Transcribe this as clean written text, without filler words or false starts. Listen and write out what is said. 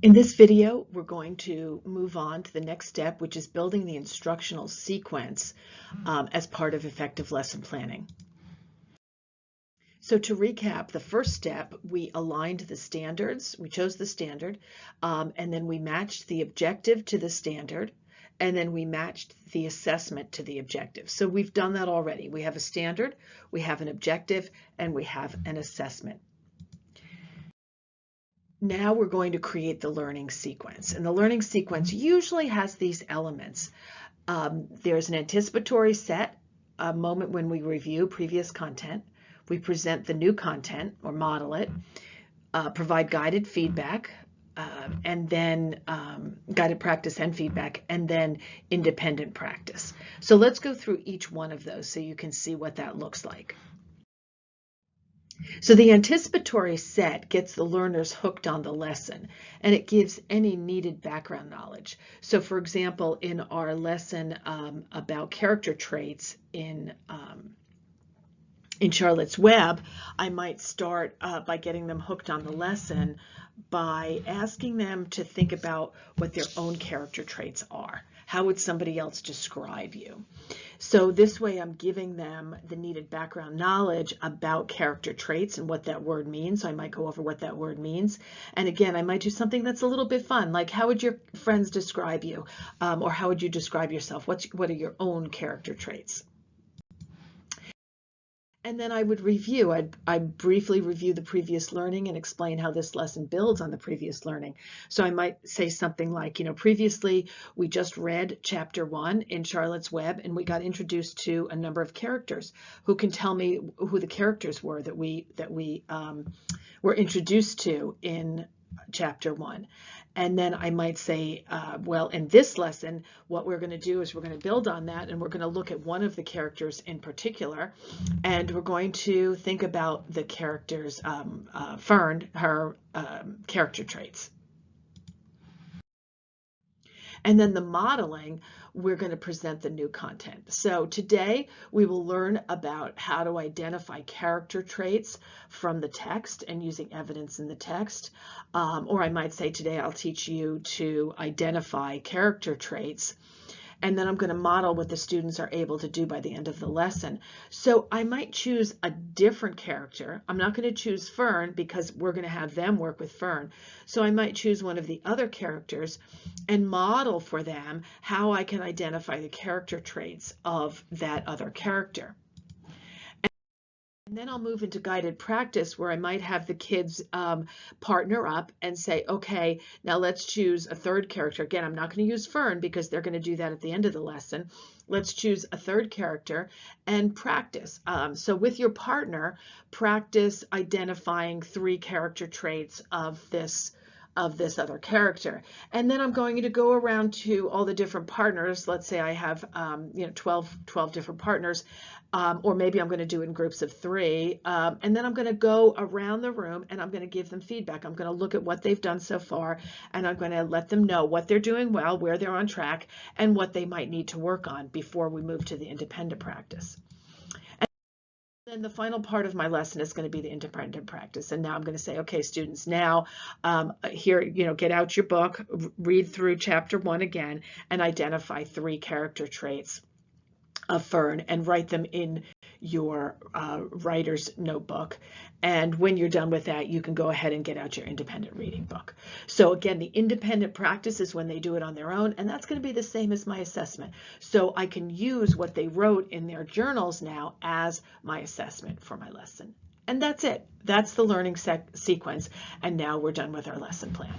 In this video, we're going to move on to the next step, which is building the instructional sequence as part of effective lesson planning. So to recap, the first step, we aligned the standards, we chose the standard, and then we matched the objective to the standard, and then we matched the assessment to the objective. So we've done that already. We have a standard, we have an objective, and we have an assessment. Now we're going to create the learning sequence, and the learning sequence usually has these elements. There's an anticipatory set, a moment when we review previous content, we present the new content or model it, provide guided feedback, and then guided practice and feedback, and then independent practice. So let's go through each one of those so you can see what that looks like. So the anticipatory set gets the learners hooked on the lesson, and it gives any needed background knowledge. So for example, in our lesson about character traits in Charlotte's Web, I might start by getting them hooked on the lesson by asking them to think about what their own character traits are. How would somebody else describe you? So this way I'm giving them the needed background knowledge about character traits and what that word means. So I might go over what that word means. And again, I might do something that's a little bit fun, like how would your friends describe you? Or how would you describe yourself? What are your own character traits? And then I would review. I'd briefly review the previous learning and explain how this lesson builds on the previous learning. So I might say something like, previously we just read chapter 1 in Charlotte's Web, and we got introduced to a number of characters. Who can tell me who the characters were that we were introduced to in chapter 1? And then I might say, well, in this lesson, what we're going to do is we're going to build on that, and we're going to look at one of the characters in particular, and we're going to think about the character's, Fern, her character traits. And then the modeling, we're going to present the new content. So today we will learn about how to identify character traits from the text and using evidence in the text. Or I might say today I'll teach you to identify character traits, and then I'm going to model what the students are able to do by the end of the lesson. So I might choose a different character. I'm not going to choose Fern because we're going to have them work with Fern. So I might choose one of the other characters and model for them how I can identify the character traits of that other character. And then I'll move into guided practice, where I might have the kids partner up and say, okay, now let's choose a third character. Again, I'm not going to use Fern because they're going to do that at the end of the lesson. Let's choose a third character and practice. So with your partner, practice identifying 3 character traits of this other character. And then I'm going to go around to all the different partners. Let's say I have 12 different partners, or maybe I'm going to do it in groups of 3, and then I'm going to go around the room and I'm going to give them feedback. I'm going to look at what they've done so far, and I'm going to let them know what they're doing well, where they're on track, and what they might need to work on before we move to the independent practice. Then the final part of my lesson is going to be the independent practice. And now I'm going to say, okay, students, now here, get out your book, read through chapter 1 again, and identify 3 character traits of Fern and write them in your writer's notebook. And when you're done with that, you can go ahead and get out your independent reading book. So again, the independent practice is when they do it on their own, and that's going to be the same as my assessment. So I can use what they wrote in their journals now as my assessment for my lesson. And that's it. That's the learning sequence. And now we're done with our lesson plan.